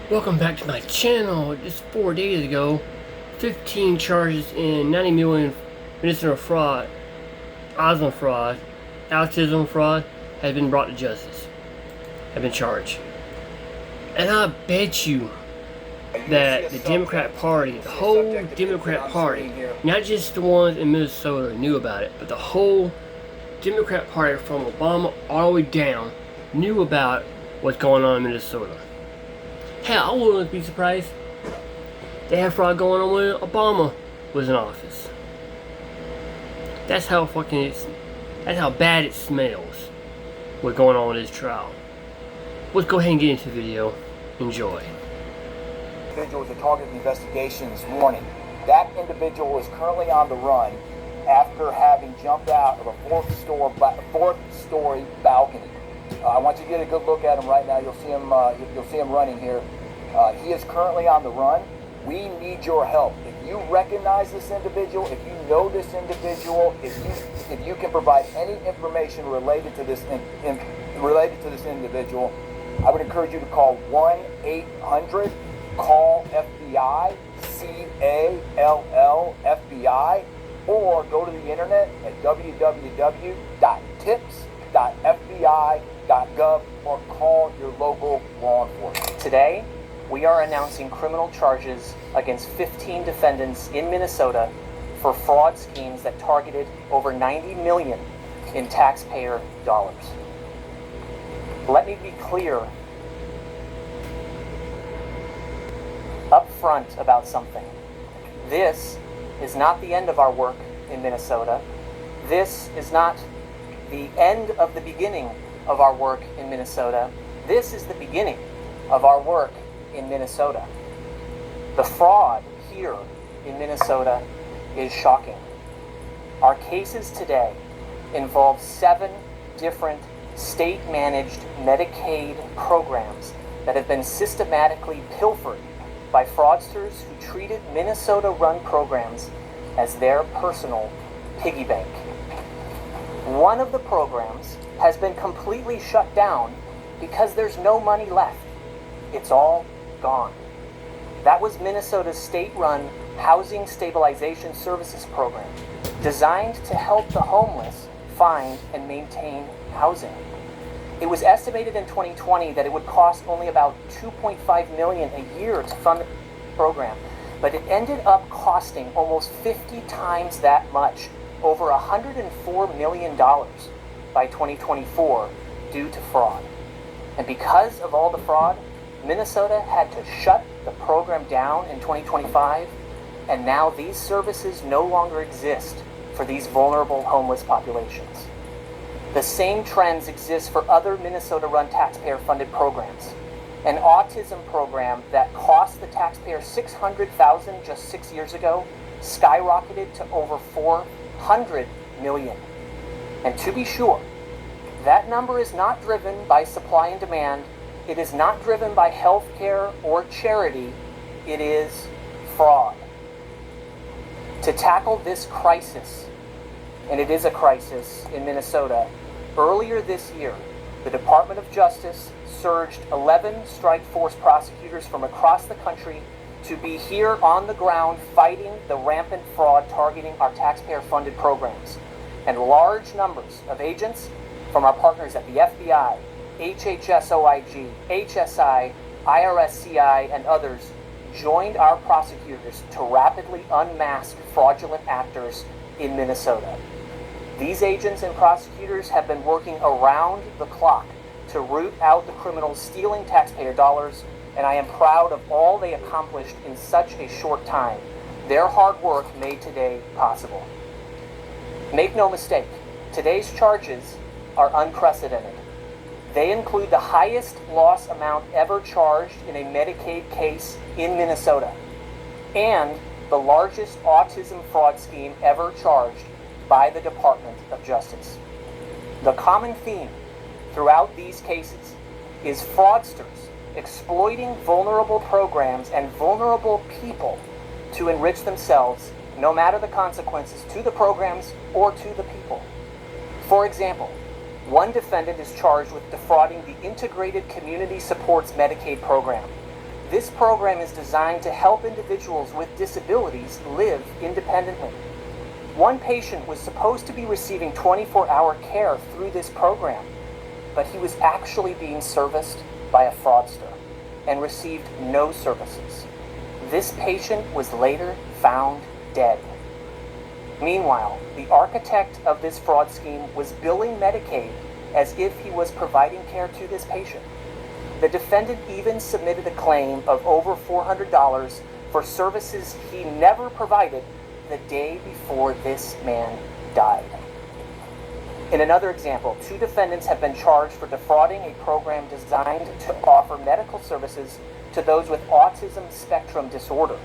Welcome back to my channel. Just 4 days ago, 15 charges in 90 million medicinal fraud, autism fraud has been brought to justice, have been charged. And I bet you that the Democrat Party, the whole Democrat Party, not just the ones in Minnesota knew about it, but the whole Democrat Party from Obama all the way down knew about what's going on in Minnesota. Hell, I wouldn't be surprised. They had fraud going on when Obama was in office. That's how that's how bad it smells. What's going on with this trial. Let's go ahead and get into the video. Enjoy. Individual was a target of investigation this morning. That individual is currently on the run after having jumped out of a fourth-story balcony. I want you to get a good look at him right now. You'll see him running here. He is currently on the run. We need your help. If you recognize this individual, if you know this individual, if you can provide any information related to this individual, I would encourage you to call 1-800-CALL-FBI, CALL-FBI, or go to the internet at www.tips.fbi.gov or call your local law enforcement. Today, we are announcing criminal charges against 15 defendants in Minnesota for fraud schemes that targeted over $90 million in taxpayer dollars. Let me be clear up front about something. This is not the end of our work in Minnesota. This is not the end of the beginning of our work in Minnesota. This is the beginning of our work in Minnesota. The fraud here in Minnesota is shocking. Our cases today involve 7 different state-managed Medicaid programs that have been systematically pilfered by fraudsters who treated Minnesota-run programs as their personal piggy bank. One of the programs has been completely shut down because there's no money left. It's all gone. That was Minnesota's state-run Housing Stabilization Services program, designed to help the homeless find and maintain housing. It was estimated in 2020 that it would cost only about $2.5 million a year to fund the program, but it ended up costing almost 50 times that much, over $104 million by 2024 due to fraud. And because of all the fraud, Minnesota had to shut the program down in 2025, and now these services no longer exist for these vulnerable homeless populations. The same trends exist for other Minnesota-run taxpayer-funded programs. An autism program that cost the taxpayer $600,000 just 6 years ago skyrocketed to over $400 million. And to be sure, that number is not driven by supply and demand. It is not driven by healthcare or charity. It is fraud. To tackle this crisis, and it is a crisis in Minnesota, earlier this year, the Department of Justice surged 11 strike force prosecutors from across the country to be here on the ground fighting the rampant fraud targeting our taxpayer-funded programs. And large numbers of agents from our partners at the FBI, HHS-OIG, HSI, IRS-CI, and others joined our prosecutors to rapidly unmask fraudulent actors in Minnesota. These agents and prosecutors have been working around the clock to root out the criminals stealing taxpayer dollars, and I am proud of all they accomplished in such a short time. Their hard work made today possible. Make no mistake, today's charges are unprecedented. They include the highest loss amount ever charged in a Medicaid case in Minnesota, and the largest autism fraud scheme ever charged by the Department of Justice. The common theme throughout these cases is fraudsters exploiting vulnerable programs and vulnerable people to enrich themselves, no matter the consequences to the programs or to the people. For example, One defendant is charged with defrauding the Integrated Community Supports Medicaid program. This program is designed to help individuals with disabilities live independently. One patient was supposed to be receiving 24-hour care through this program, but he was actually being serviced by a fraudster and received no services. This patient was later found dead. Meanwhile, the architect of this fraud scheme was billing Medicaid as if he was providing care to this patient. The defendant even submitted a claim of over $400 for services he never provided the day before this man died. In another example, 2 defendants have been charged for defrauding a program designed to offer medical services to those with autism spectrum disorder.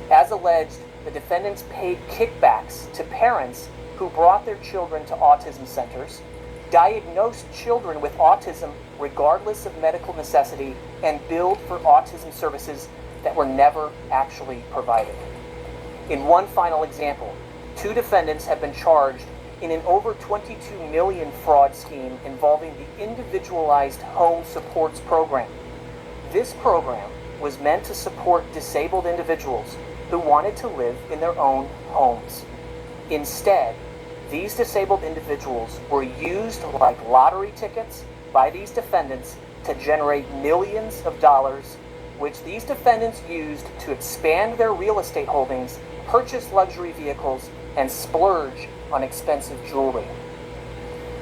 As alleged, the defendants paid kickbacks to parents who brought their children to autism centers, diagnosed children with autism regardless of medical necessity, and billed for autism services that were never actually provided. In one final example, 2 defendants have been charged in an over $22 million fraud scheme involving the Individualized Home Supports Program. This program was meant to support disabled individuals who wanted to live in their own homes. Instead, these disabled individuals were used like lottery tickets by these defendants to generate millions of dollars, which these defendants used to expand their real estate holdings, purchase luxury vehicles, and splurge on expensive jewelry.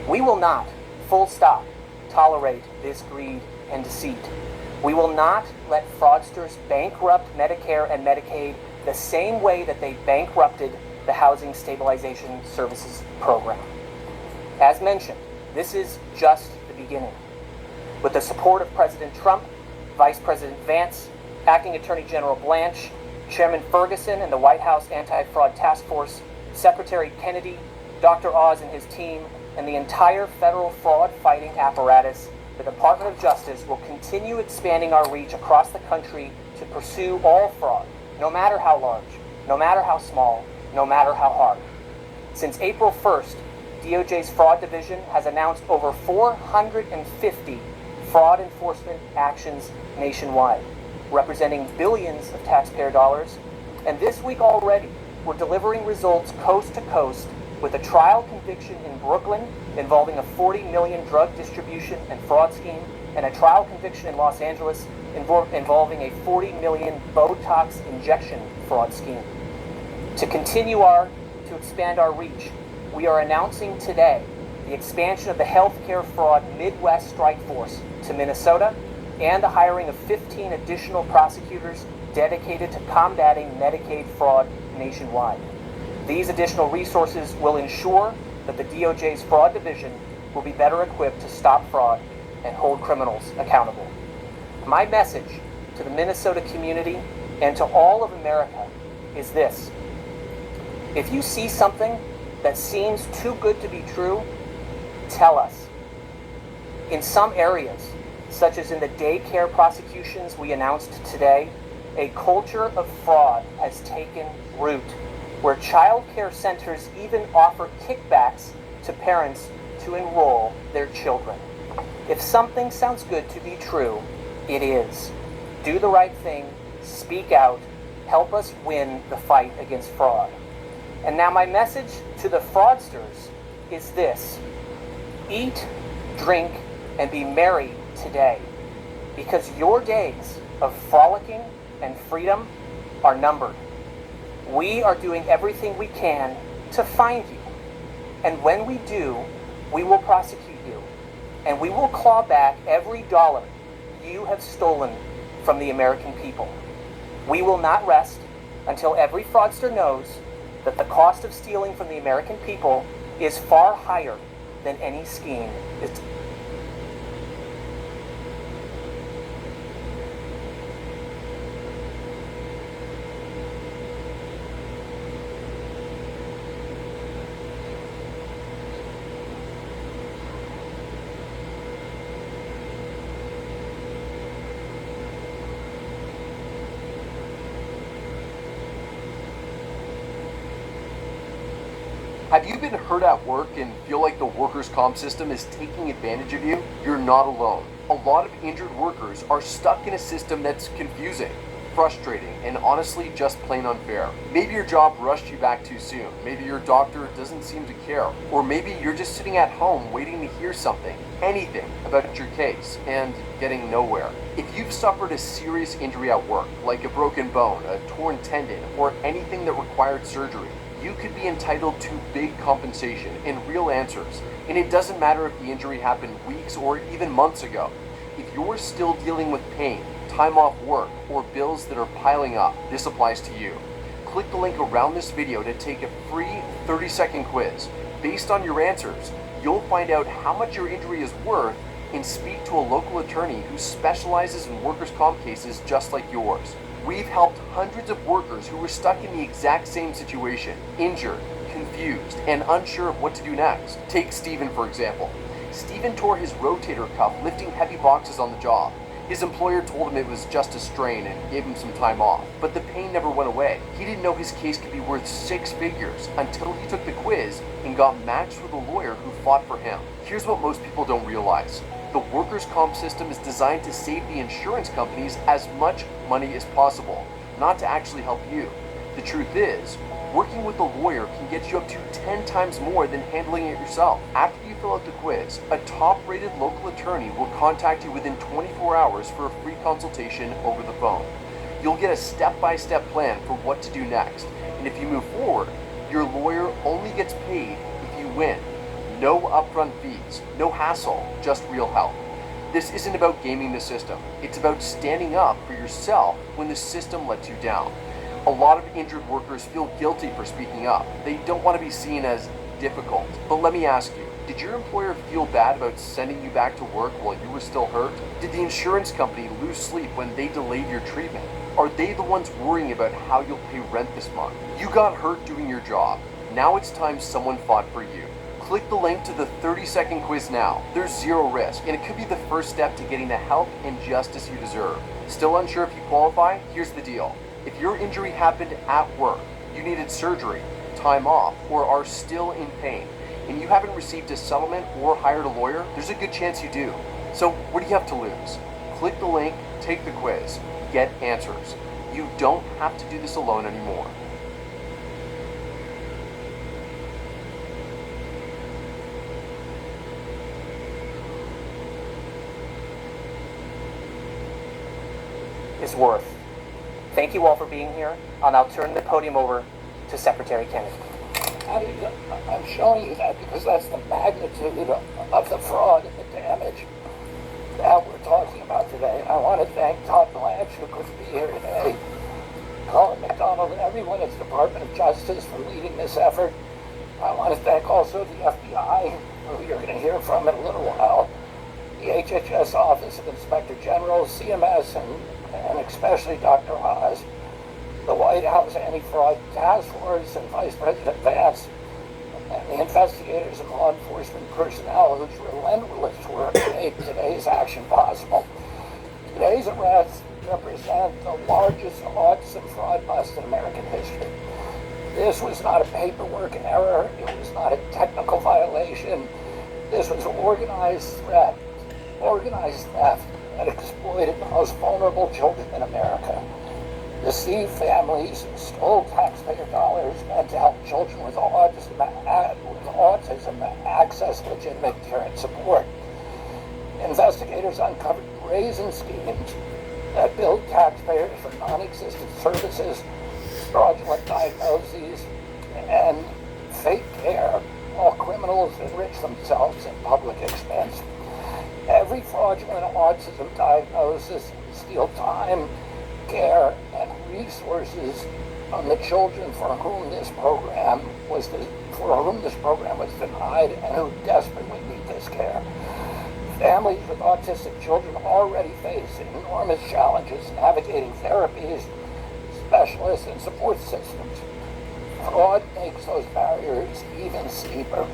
We will not, full stop, tolerate this greed and deceit. We will not let fraudsters bankrupt Medicare and Medicaid the same way that they bankrupted the Housing Stabilization Services Program. As mentioned, this is just the beginning. With the support of President Trump, Vice President Vance, Acting Attorney General Blanche, Chairman Ferguson and the White House Anti-Fraud Task Force, Secretary Kennedy, Dr. Oz and his team, and the entire federal fraud-fighting apparatus, the Department of Justice will continue expanding our reach across the country to pursue all fraud, no matter how large, no matter how small, no matter how hard. Since April 1st, DOJ's Fraud Division has announced over 450 fraud enforcement actions nationwide, representing billions of taxpayer dollars. And this week already, we're delivering results coast to coast with a trial conviction in Brooklyn involving a $40 million drug distribution and fraud scheme, and a trial conviction in Los Angeles involving a $40 million Botox injection fraud scheme. To expand our reach, we are announcing today the expansion of the healthcare fraud Midwest Strike Force to Minnesota and the hiring of 15 additional prosecutors dedicated to combating Medicaid fraud nationwide. These additional resources will ensure that the DOJ's Fraud Division will be better equipped to stop fraud and hold criminals accountable. My message to the Minnesota community and to all of America is this: if you see something that seems too good to be true, tell us. In some areas, such as in the daycare prosecutions we announced today, a culture of fraud has taken root, where child care centers even offer kickbacks to parents to enroll their children. If something sounds good to be true, it is. Do the right thing, speak out, help us win the fight against fraud. And now my message to the fraudsters is this: eat, drink, and be merry today, because your days of frolicking and freedom are numbered. We are doing everything we can to find you, and when we do, we will prosecute you, and we will claw back every dollar you have stolen from the American people. We will not rest until every fraudster knows that the cost of stealing from the American people is far higher than any scheme is. Have you been hurt at work and feel like the workers' comp system is taking advantage of you? You're not alone. A lot of injured workers are stuck in a system that's confusing, frustrating, and honestly just plain unfair. Maybe your job rushed you back too soon. Maybe your doctor doesn't seem to care. Or maybe you're just sitting at home waiting to hear something, anything about your case, and getting nowhere. If you've suffered a serious injury at work, like a broken bone, a torn tendon, or anything that required surgery, you could be entitled to big compensation and real answers. And it doesn't matter if the injury happened weeks or even months ago. If you're still dealing with pain, time off work, or bills that are piling up, this applies to you. Click the link around this video to take a free 30-second quiz. Based on your answers, you'll find out how much your injury is worth and speak to a local attorney who specializes in workers' comp cases just like yours. We've helped hundreds of workers who were stuck in the exact same situation, injured, confused, and unsure of what to do next. Take Steven, for example. Steven tore his rotator cuff lifting heavy boxes on the job. His employer told him it was just a strain and gave him some time off, but the pain never went away. He didn't know his case could be worth 6 figures until he took the quiz and got matched with a lawyer who fought for him. Here's what most people don't realize. The workers' comp system is designed to save the insurance companies as much money as possible, not to actually help you. The truth is, working with a lawyer can get you up to 10 times more than handling it yourself. After you fill out the quiz, a top-rated local attorney will contact you within 24 hours for a free consultation over the phone. You'll get a step-by-step plan for what to do next, and if you move forward, your lawyer only gets paid if you win. No upfront fees, no hassle, just real help. This isn't about gaming the system. It's about standing up for yourself when the system lets you down. A lot of injured workers feel guilty for speaking up. They don't want to be seen as difficult. But let me ask you, did your employer feel bad about sending you back to work while you were still hurt? Did the insurance company lose sleep when they delayed your treatment? Are they the ones worrying about how you'll pay rent this month? You got hurt doing your job. Now it's time someone fought for you. Click the link to the 30-second quiz now. There's zero risk, and it could be the first step to getting the help and justice you deserve. Still unsure if you qualify? Here's the deal. If your injury happened at work, you needed surgery, time off, or are still in pain, and you haven't received a settlement or hired a lawyer, there's a good chance you do. So what do you have to lose? Click the link, take the quiz, get answers. You don't have to do this alone anymore. Is worth. Thank you all for being here. I'll now turn the podium over to Secretary Kennedy. I'm showing you that because that's the magnitude of the fraud and the damage that we're talking about today. I want to thank Todd Blanche, who couldn't be here today, Colin McDonald, and everyone at the Department of Justice for leading this effort. I want to thank also the FBI, who you're going to hear from in a little while, the HHS Office of Inspector General, CMS, and especially Dr. Oz, the White House Anti-Fraud Task Force and Vice President Vance, and the investigators and law enforcement personnel whose relentless work made today's action possible. Today's arrests represent the largest autism fraud bust in American history. This was not a paperwork error. It was not a technical violation. This was organized theft that exploited the most vulnerable children in America. Deceived families and stole taxpayer dollars meant to help children with autism access legitimate care and support. Investigators uncovered brazen schemes that billed taxpayers for non-existent services, fraudulent diagnoses, and fake care, while criminals enrich themselves at public expense. Every fraudulent autism diagnosis steal time, care, and resources from the children for whom this program was denied and who desperately need this care. Families with autistic children already face enormous challenges navigating therapies, specialists, and support systems. Fraud makes those barriers even steeper.